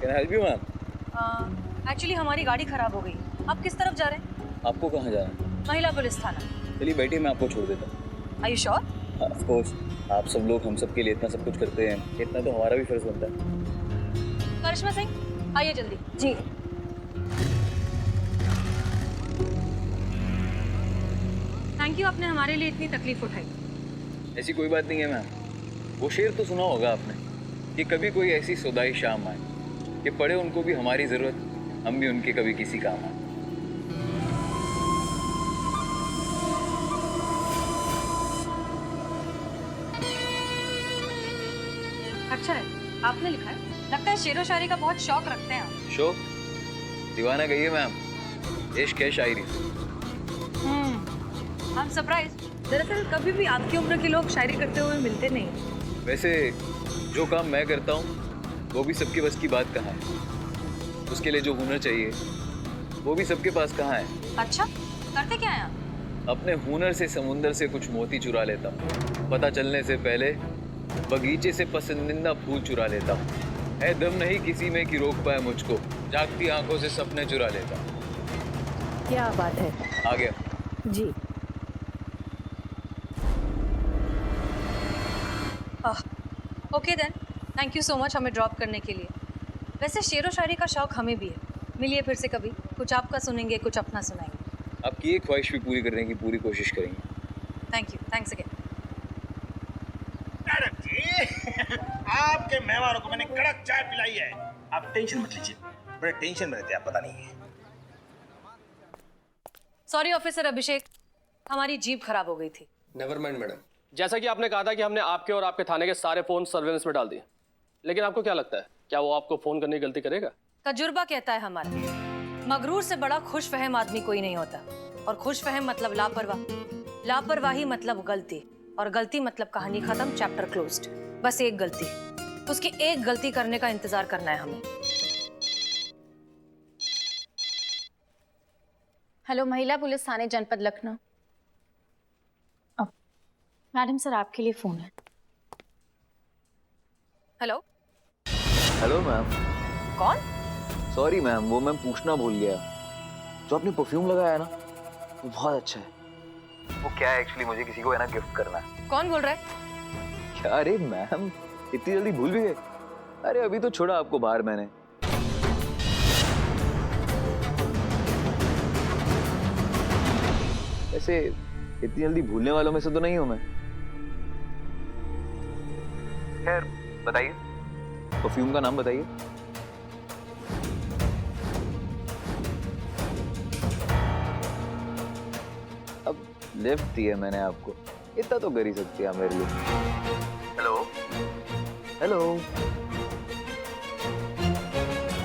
Can I help you ma'am? Actually हमारी गाड़ी खराब हो गई। आप किस तरफ जा रहे हैं? आपको कहाँ जाना है? महिला पुलिस थाना। चलिए बैठिए, मैं आपको छोड़ देता हूँ। Are you sure? Of course, आप सब लोग हम सब के लिए इतना सब कुछ करते हैं, इतना तो हमारा भी फर्ज बनता है। करिश्मा सिंह आइए जल्दी। जी। थैंक यू, आपने हमारे लिए इतनी तकलीफ उठाई। ऐसी कोई बात नहीं है मैम। वो शेर तो सुना होगा आपने कि कभी कोई ऐसी सुदाई शाम आए कि पड़े उनको भी हमारी जरूरत, हम भी उनके कभी किसी काम आए। अच्छा है, आपने लिखा है। लगता है शेरो शायरी का बहुत शौक रखते हैं आप। शौक? दीवाना गई है मैम, इश्क है शायरी। I am surprise. दरअसल कभी भी आपकी उम्र के लोग शायरी करते हुए मिलते नहीं। वैसे जो काम मैं करता हूँ वो भी सबके बस की बात कहाँ है। उसके लिए जो हुनर चाहिए वो भी सबके पास कहाँ है। अच्छा, करते क्या हैं आप? अपने हुनर से समुंदर से कुछ मोती चुरा लेता हूँ, पता चलने से पहले बगीचे से पसंदीदा फूल चुरा लेता हूँ। है दम नहीं किसी में कि रोक पाए मुझको, जागती आंखों से सपने चुरा लेता हूँ। क्या बात है। आ गया जी। Okay then, thank you so much हमें ड्रॉप करने के लिए। वैसे शेरो शायरी का शौक हमें भी है। मिलिए फिर से कभी, कुछ आपका सुनेंगे, कुछ अपना सुनाएंगे। आपकी एक ख्वाहिश भी पूरी करने की पूरी कोशिश करेंगे। Thank you, thanks again. Madam जी, आपके मेहमानों को मैंने कड़क चाय पिलाई है। आप टेंशन मत लीजिए, बड़े टेंशन में रहते हैं, आप पता नहीं है। सॉरी ऑफिसर अभिषेक, हमारी जीप खराब हो गई थी। Never mind madam. जैसा कि आपने कहा था कि हमने आपके और आपके थाने के सारे फोन सर्वेलेंस में डाल दिए, लेकिन आपको क्या लगता है, क्या वो आपको फोन करने की गलती करेगा? तजुर्बा कहता है हमारा, मगरूर से बड़ा खुशफहम आदमी कोई नहीं होता। और खुशफहम मतलब लापरवाह, लापरवाही मतलब गलती, और गलती मतलब कहानी खत्म, चैप्टर क्लोज्ड। बस एक गलती, उसकी एक गलती करने का इंतजार करना है हमें। हेलो, महिला पुलिस थाने जनपद लखनऊ। मैडम सर आपके लिए फोन है। हेलो। Hello ma'am. कौन? सॉरी मैम, वो मैं पूछना भूल गया। जो आपने परफ्यूम लगाया है ना, वो बहुत अच्छा है। वो क्या है एक्चुअली, मुझे किसी को है ना गिफ्ट करना है। कौन बोल रहा है? क्या? अरे मैम, इतनी जल्दी भूल भी गए? अरे अभी तो छोड़ा आपको बाहर मैंने। ऐसे इतनी जल्दी भूलने वालों में से तो नहीं हूं मैं। खैर बताइए, परफ्यूम का नाम बताइए। अब लिफ्ट दिया मैंने आपको, इतना तो कर ही सकती है मेरे लिए। हेलो हेलो,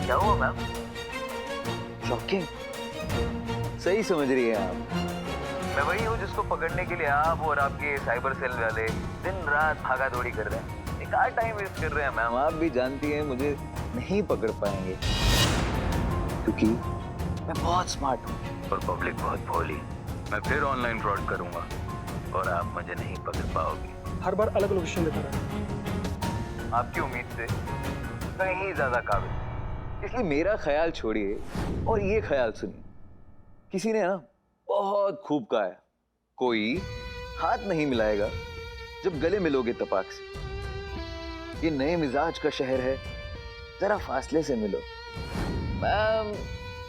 क्या हुआ मैम? शॉकिंग, सही समझ रही है आप। मैं वही हूँ जिसको पकड़ने के लिए आप और आपके साइबर सेल वाले दिन रात भागा दौड़ी कर रहे हैं। बेकार टाइम वेस्ट कर रहे हैं मैम। आप भी जानती हैं मुझे नहीं पकड़ पाएंगे, क्योंकि मैं बहुत स्मार्ट हूँ और पब्लिक बहुत भोली। मैं फिर ऑनलाइन फ्रॉड करूंगा और आप मुझे नहीं पकड़ पाओगे। हर बार अलग लोकेशन दिखा रहा है। आपकी उम्मीद से कहीं ज्यादा काबिल, इसलिए मेरा ख्याल छोड़िए और ये ख्याल सुनिए। किसी ने ना बहुत खूब कहा है, कोई हाथ नहीं मिलाएगा जब गले मिलोगे तपाक से। ये नए मिजाज का शहर है, जरा फासले से मिलो। मैम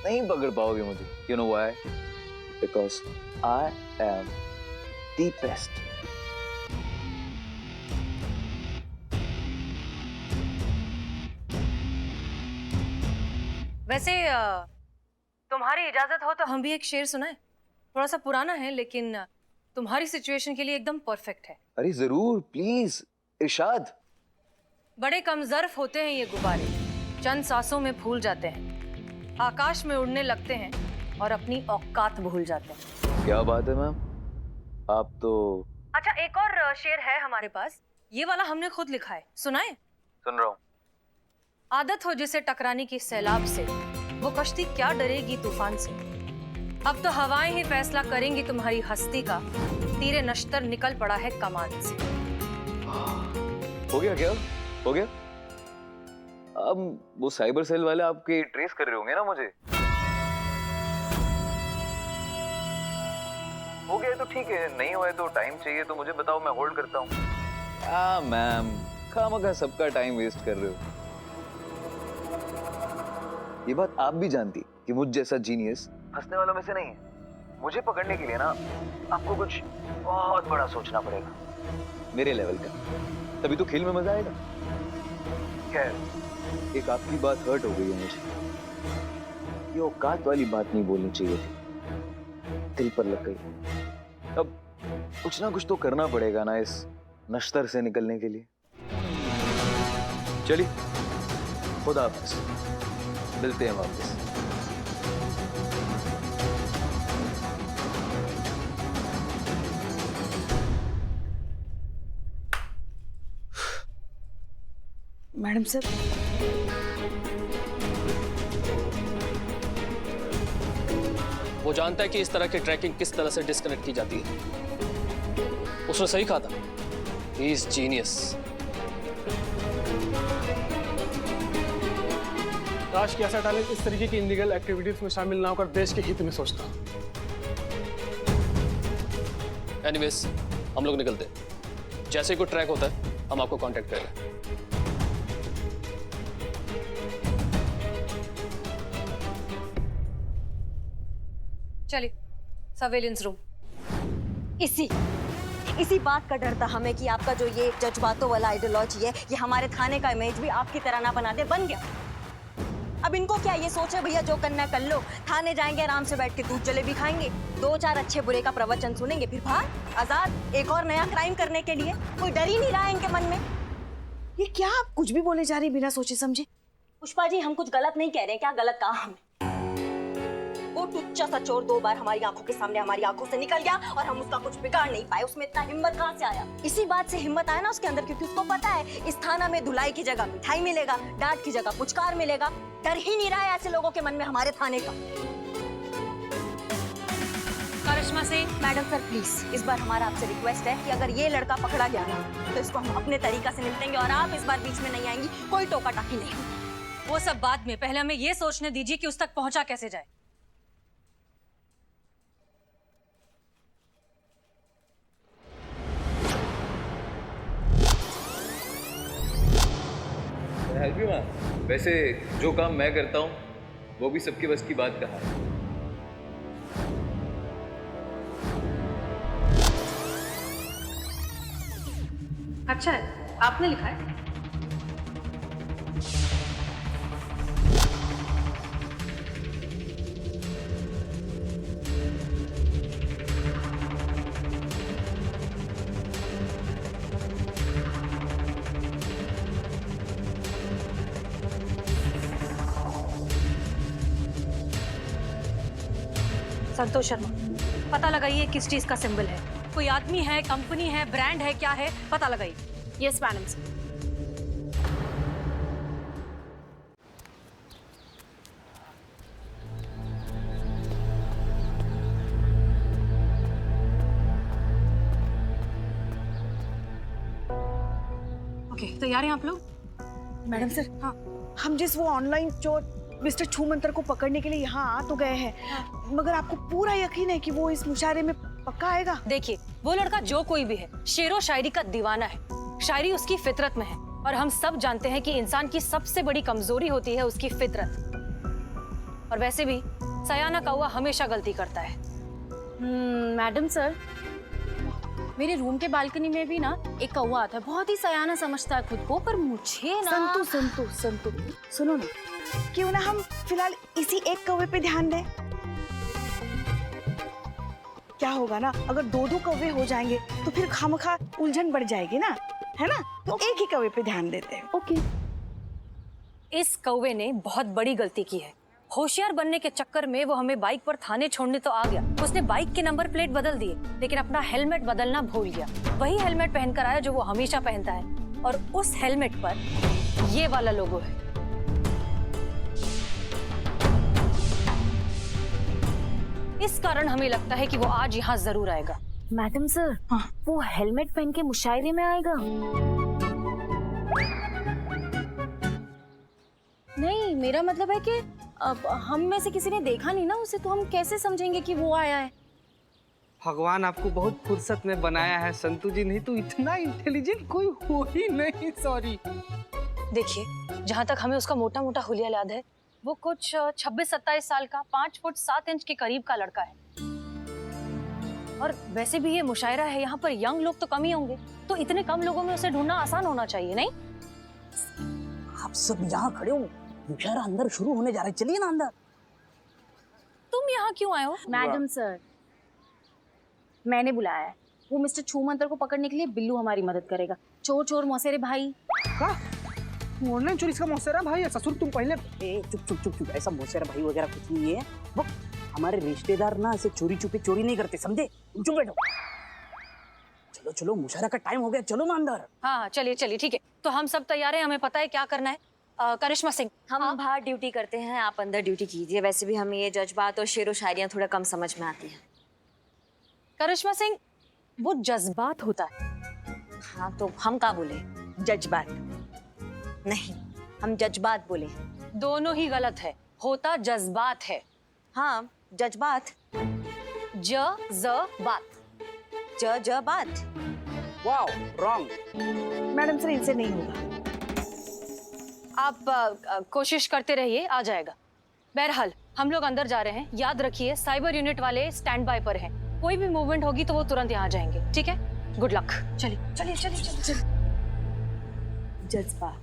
नहीं पकड़ पाओगे मुझे। You know why? Because I am the best. वैसे तुम्हारी इजाजत हो तो हम भी एक शेर सुनाएं। थोड़ा सा पुराना है लेकिन तुम्हारी सिचुएशन के लिए एकदम परफेक्ट है। अरे जरूर, प्लीज इरशाद। बड़े कमजर्फ होते हैं ये गुब्बारे, चंद सांसों में फूल जाते हैं, आकाश में उड़ने लगते हैं और अपनी औकात भूल जाते हैं। क्या बात है मैम, आप तो। अच्छा, एक और शेर है हमारे पास, ये वाला हमने खुद लिखा है, सुनाए? सुन रहा हूँ। आदत हो जिसे टकराने की सैलाब से, वो कश्ती क्या डरेगी तूफान से। अब तो हवाएं ही फैसला करेंगी तुम्हारी हस्ती का, तीरे नश्तर निकल पड़ा है कमान से। हो गया क्या? हो गया? अब वो साइबर सेल वाले आपके ट्रेस कर रहे होंगे ना मुझे। हो गया तो ठीक है, नहीं हुआ है तो टाइम चाहिए तो मुझे बताओ, मैं होल्ड करता हूँ। क्या मैम, खामखा सबका टाइम वेस्ट कर रहे हो। ये बात आप भी जानती कि मुझ जैसा जीनियस फंसने वालों में से नहीं है। मुझे पकड़ने के लिए ना आपको कुछ बहुत बड़ा सोचना पड़ेगा, मेरे लेवल का, तभी तो खेल में मजा आएगा। खैर, एक आपकी बात हर्ट हो गई है मुझे। ये औकात वाली बात नहीं बोलनी चाहिए थी, दिल पर लग गई। अब कुछ ना कुछ तो करना पड़ेगा ना इस नश्तर से निकलने के लिए। चलिए, खुदा हाफिज, मिलते हैं वापस। मैडम सर, वो जानता है कि इस तरह की ट्रैकिंग किस तरह से डिस्कनेक्ट की जाती है। उसने सही कहा था, ही इज जीनियस। काश कि ऐसा टैलेंट इस तरीके की इलीगल एक्टिविटीज में शामिल ना होकर देश के हित में सोचता। एनीवेज, हम लोग निकलते हैं। जैसे ही कोई ट्रैक होता है हम आपको कांटेक्ट करेंगे। चलिए, सर्वेलेंस रूम। इसी बात का डर था हमें कि आपका जो ये जज्बातों वाला आइडियोलॉजी है, ये हमारे थाने का इमेज भी आपकी तरह ना बना दे। बन गया। अब इनको क्या ये सोच है, भैया जो करना कर लो, थाने जाएंगे आराम से बैठ के दूध जलेबी खाएंगे, 2-4 अच्छे बुरे का प्रवचन सुनेंगे, फिर बाहर आजाद एक और नया क्राइम करने के लिए। कोई डर ही नहीं रहा है इनके मन में। ये क्या आप कुछ भी बोले जा रही बिना सोचे समझे? पुष्पा जी, हम कुछ गलत नहीं कह रहे हैं। क्या गलत कहा हमने? वो टुच्चा सा चोर 2 बार हमारी आंखों के सामने, हमारी आंखों से निकल गया और हम उसका कुछ बिगाड़ नहीं पाए। उसमें इतना हिम्मत कहाँ से आया? इसी बात से हिम्मत आया ना उसके अंदर, क्योंकि उसको पता है इस थाना में धुलाई की जगह मिठाई मिलेगा, डांट की जगह पुचकार मिलेगा। डर ही नहीं रहा है ऐसे लोगों के मन में हमारे थाने का। करिश्मा सिंह, मैडम सर प्लीज, इस बार हमारा आपसे रिक्वेस्ट है कि अगर ये लड़का पकड़ा गया ना तो इसको हम अपने तरीका से निपटेंगे और आप इस बार बीच में नहीं आएंगी। कोई टोका टाकी नहीं। वो सब बाद में, पहले हमें ये सोचने दीजिए कि उस तक पहुंचा कैसे जाए। Help you ma'am. वैसे जो काम मैं करता हूँ वो भी सबके बस की बात कहा है। अच्छा है, आपने लिखा है। संतोष शर्मा, पता लगाइए किस चीज का सिंबल है। कोई आदमी है, कंपनी है, ब्रांड है, क्या है, पता लगाइए। Yes madam sir. ओके, तैयार हैं आप लोग? मैडम सर, हाँ, हम जिस वो ऑनलाइन चोर मिस्टर छूमंतर को पकड़ने के लिए यहाँ आ तो गए हैं, मगर आपको पूरा यकीन है कि वो इस मुशायरे में पक्का आएगा? देखिए, वो लड़का जो कोई भी है, शेरो शायरी का दीवाना है। शायरी उसकी फितरत में है और हम सब जानते हैं कि इंसान की सबसे बड़ी कमजोरी होती है उसकी फितरत। और वैसे भी सयाना कौवा हमेशा गलती करता है। मैडम सर, मेरे रूम के बालकनी में भी ना एक कौवा आता है, बहुत ही सयाना समझता है खुद को, पर मुझे ना संतु सुनो ना, क्यों ना हम फिलहाल इसी एक कौवे पे ध्यान दें? क्या होगा ना, अगर 2-2 कौवे हो जाएंगे तो फिर खामखा उलझन बढ़ जाएगी ना, है ना? तो एक ही कौवे पे ध्यान देते हैं। ओके। इस कौवे ने बहुत बड़ी गलती की है। होशियार बनने के चक्कर में वो हमें बाइक पर थाने छोड़ने तो आ गया। उसने बाइक के नंबर प्लेट बदल दिए, लेकिन अपना हेलमेट बदलना भूल गया। वही हेलमेट पहनकर आया जो वो हमेशा पहनता है, और उस हेलमेट पर ये वाला लोगो है। इस कारण हमें लगता है कि वो आज यहाँ जरूर आएगा। मैडम सर, हाँ, वो हेलमेट पहन के मुशायरे में आएगा? मेरा मतलब है कि अब हम में से किसी ने देखा नहीं ना उसे, तो हम कैसे समझेंगे कि वो आया है। भगवान आपको बहुत फुर्सत में बनाया है संतू जी, नहीं तो इतना इंटेलिजेंट कोई हो ही नहीं। सॉरी। देखिए, जहाँ तक हमें उसका मोटा मोटा हुलिया याद है, वो कुछ 26-27 साल का, 5 फुट 7 इंच के करीब का लड़का है। और वैसे भी ये मुशायरा है, यहाँ पर यंग लोग तो कम ही होंगे, तो इतने कम लोगों में उसे ढूंढना आसान होना चाहिए, नहीं? आप सब यहाँ खड़े हो, मुशायरा अंदर शुरू होने जा रहा है, चलिए ना अंदर। तुम यहाँ क्यों आए हो? मैडम सर, मैंने बुलाया है। वो मिस्टर छूमंतर को पकड़ने के लिए बिल्लू हमारी मदद करेगा। चोर चोर मौसेरे भाई। ऑनलाइन चोरी का मौसेरा भाई है? ससुर तुम पहले। ए चुप चुप चुप चुप, ऐसा मौसेरा भाई वगैरह कुछ नहीं है। वो हमारे रिश्तेदार ना ऐसे चोरी छुपे चोरी नहीं करते, समझे? तुम चुप बैठो। चलो चलो, मुशायरा का टाइम हो गया, चलो ना अंदर। हाँ चलिए चलिए, ठीक है। तो हम सब तैयार हैं, हमें पता है क्या करना है। करिश्मा सिंह, हम बाहर ड्यूटी करते हैं, आप अंदर ड्यूटी कीजिए। वैसे भी हमें ये जज्बात और शेर व शायरियाँ थोड़ा कम समझ में आती हैं। करिश्मा सिंह, वो जज्बात होता है। हाँ तो हम क्या बोले? जज्बात नहीं, हम जज्बात बोले। दोनों ही गलत है, होता जज्बात है। हाँ जज्बात, जज्बात। जज्बात। Wow, wrong. मैडम सर, इनसे नहीं होगा। आप कोशिश करते रहिए, आ जाएगा। बहरहाल हम लोग अंदर जा रहे हैं। याद रखिए, साइबर यूनिट वाले स्टैंड बाय पर हैं। कोई भी मूवमेंट होगी तो वो तुरंत यहाँ जाएंगे, ठीक है? Good luck. चलिए चलिए चलिए चलिए। जज्बात।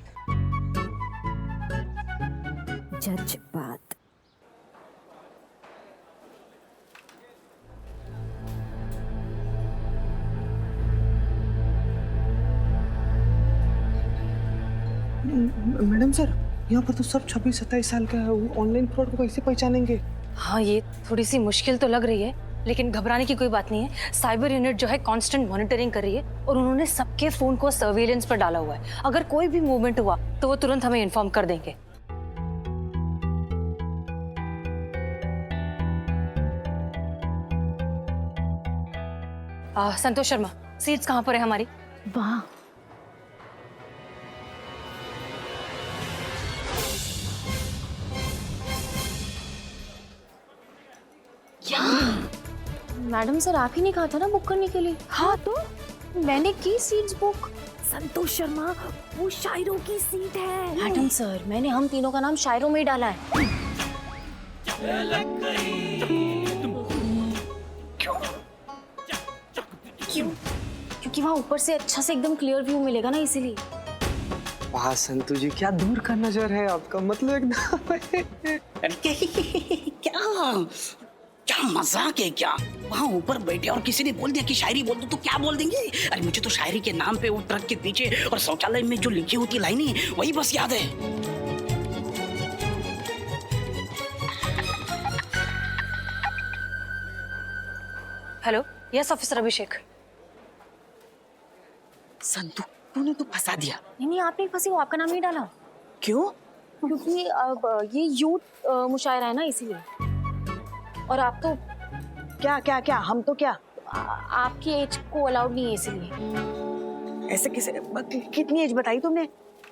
जज्बात। मैडम सर, यहाँ पर तो सब 26-27 साल का है। ऑनलाइन फ्रॉड को कैसे पहचानेंगे? हाँ, ये थोड़ी सी मुश्किल तो लग रही है, लेकिन घबराने की कोई बात नहीं है। साइबर यूनिट जो है कांस्टेंट मॉनिटरिंग कर रही है और उन्होंने सबके फोन को सर्वेलेंस पर डाला हुआ है। अगर कोई भी मूवमेंट हुआ तो वो तुरंत हमें इन्फॉर्म कर देंगे। संतोष शर्मा, सीट्स कहाँ पर है हमारी? वाह, मैडम सर, आप ही ने कहा था ना बुक करने के लिए। हाँ तो मैंने की सीट्स बुक। संतोष शर्मा, वो शायरों की सीट है। मैडम सर, मैंने हम तीनों का नाम शायरों में ही डाला है। क्यों? क्योंकि वहाँ ऊपर से अच्छा से एकदम क्लियर व्यू मिलेगा ना, इसीलिए। वाह संतू जी, क्या दूर का नजर है आपका, मतलब एकदम। क्या मजाक है क्या? वहाँ ऊपर बैठे और किसी ने बोल दिया कि शायरी बोल दो तो क्या बोल देंगे? अरे मुझे तो शायरी के नाम पे वो ट्रक के पीछे और शौचालय में जो लिखी होती लाइनें, वही बस याद है। हेलो, यस ऑफिसर अभिषेक। संतू, तूने तो फंसा दिया। नहीं, आप नहीं फंसी, वो आपका नाम नहीं डाला। क्यों? क्योंकि अब ये यूथ मुशायरा है ना, इसीलिए। और आप तो क्या क्या क्या, हम तो क्या? आपकी एज को अलाउड नहीं है, इसीलिए। ऐसे किसे? कितनी एज बताई तुमने?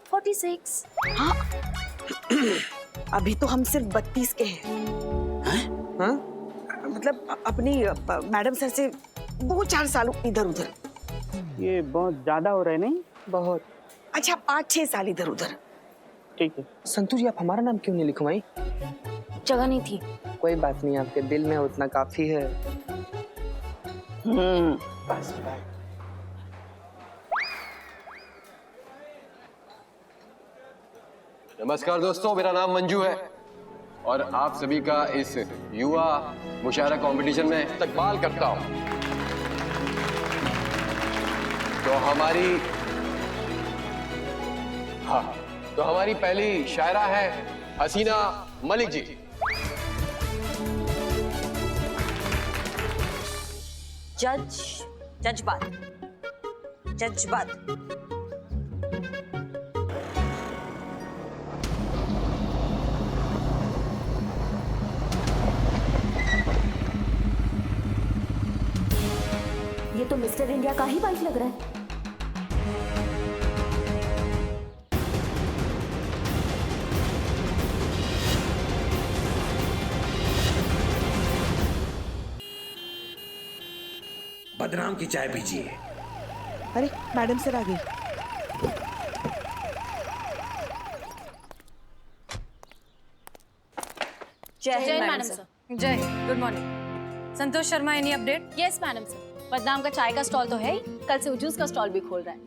46। हाँ, अभी तो हम सिर्फ 32 के हैं। हाँ? मतलब अपनी मैडम सर से 2-4 साल इधर उधर। ये बहुत ज्यादा हो रहा है नहीं? बहुत। अच्छा, 5-6 साल इधर उधर। ठीक है। संतू जी, आप हमारा नाम क्यों नहीं लिखवाई? जगह नहीं थी। कोई बात नहीं, आपके दिल में उतना काफी है। बस बात। नमस्कार दोस्तों, मेरा नाम मंजू है और आप सभी का इस युवा मुशायरा कंपटीशन में इस्तकबाल करता हूं। तो हमारी पहली शायरा है हसीना मलिक जी। जज्बात। जज्बात। ये तो मिस्टर इंडिया का ही बाइक लग रहा है। बदनाम की चाय पीजिए। अरे मैडम सर आ गई। Jai Jai Hind madam sir. Jai, good morning. Santosh Sharma, any update? Yes madam sir, बदनाम का चाय का स्टॉल तो है ही, कल से वो जूस का स्टॉल भी खोल रहा है।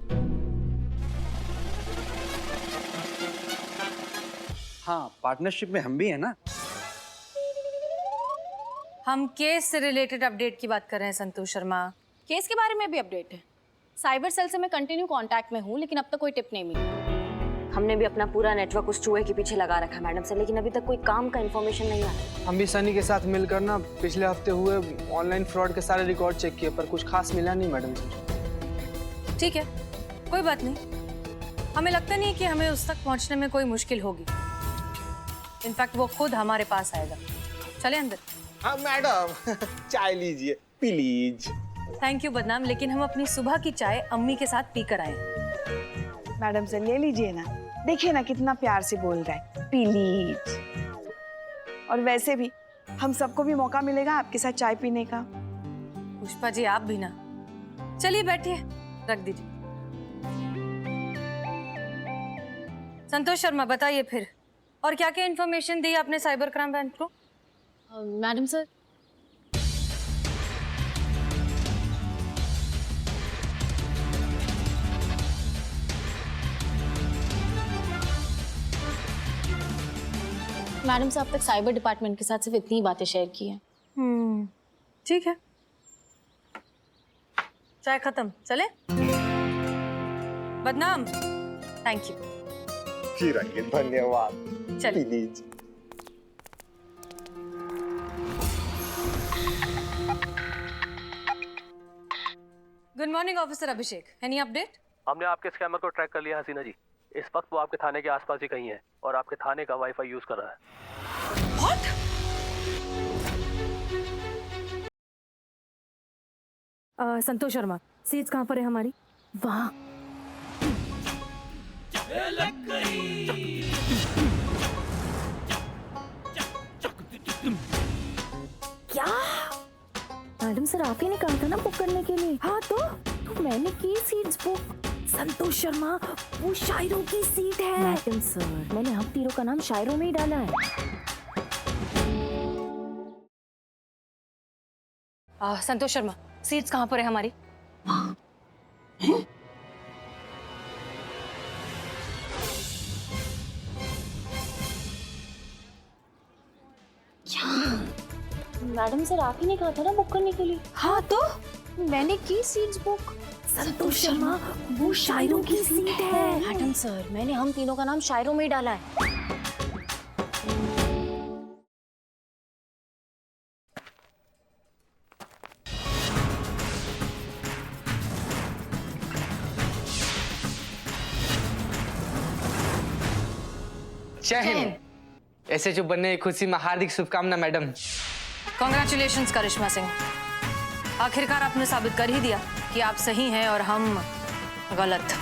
हाँ, पार्टनरशिप में हम भी है ना। हम केस से रिलेटेड अपडेट की बात कर रहे हैं संतोष शर्मा। केस के बारे में भी अपडेट है। साइबर सेल से मैं कंटिन्यू कांटेक्ट में हूँ, लेकिन अब तक कोई टिप नहीं मिली। हमने भी अपना पूरा नेटवर्क उस चूहे के पीछे लगा रखा है मैडम सर, लेकिन अभी तक कोई काम का इन्फॉर्मेशन नहीं आया। हम भी सनी के साथ मिलकर ना पिछले हफ्ते हुए ऑनलाइन फ्रॉड के सारे रिकॉर्ड चेक किए, पर कुछ खास मिला नहीं मैडम सर। ठीक है, कोई बात नहीं। हमें लगता नहीं कि हमें उस तक पहुंचने में कोई मुश्किल होगी। इनफैक्ट वो खुद हमारे पास आएगा। चले अंदर। हाँ मैडम, चाय लीजिए प्लीज। थैंक यू बदनाम, लेकिन हम अपनी सुबह की चाय अम्मी के साथ पीकर आए। मैडम सर ले लीजिए ना, देखिए ना कितना प्यार से बोल रहा है, प्लीज। और वैसे भी हम सबको भी मौका मिलेगा आपके साथ चाय पीने का। पुष्पा जी आप भी ना। चलिए बैठिए, रख दीजिए। संतोष शर्मा बताइए फिर, और क्या क्या इन्फॉर्मेशन दी आपने साइबर क्राइम ब्रांच को? मैडम सर, मैडम साहब तक साइबर डिपार्टमेंट के साथ सिर्फ इतनी ही बातें शेयर की हैं। ठीक है, चाय खत्म, चले? बदनाम, थैंक यू। चिरंजीवी, धन्यवाद। चलिए। Please. Good morning officer Abhishek, any update? हमने आपके स्कैमर को ट्रैक कर लिया हसीना जी। इस वक्त वो आपके थाने के आसपास ही कहीं है और आपके थाने का वाईफाई यूज कर रहा है। What? संतोष शर्मा, सीट्स कहाँ पर है हमारी? वहाँ क्या? मैडम सर आप ही ने कहा था ना बुक करने के लिए। हाँ तो मैंने की सीट्स बुक। संतोष शर्मा वो शायरों की सीट है। मैडम सर मैंने हम तीनों का नाम शायरों में ही डाला है। संतोष शर्मा, सीट्स कहाँ पर है हमारी? मैडम सर आप ही ने कहा था ना बुक करने के लिए। हाँ तो मैंने की सीट्स बुक। संतोष शर्मा वो शायरों की सीट है। मैडम सर मैंने हम तीनों का नाम शायरों में ही डाला है। जय हिंद। ऐसे जो बनने की खुशी में हार्दिक शुभकामना मैडम। कॉन्ग्रेचुलेशंस करिश्मा सिंह, आखिरकार आपने साबित कर ही दिया कि आप सही हैं और हम गलत।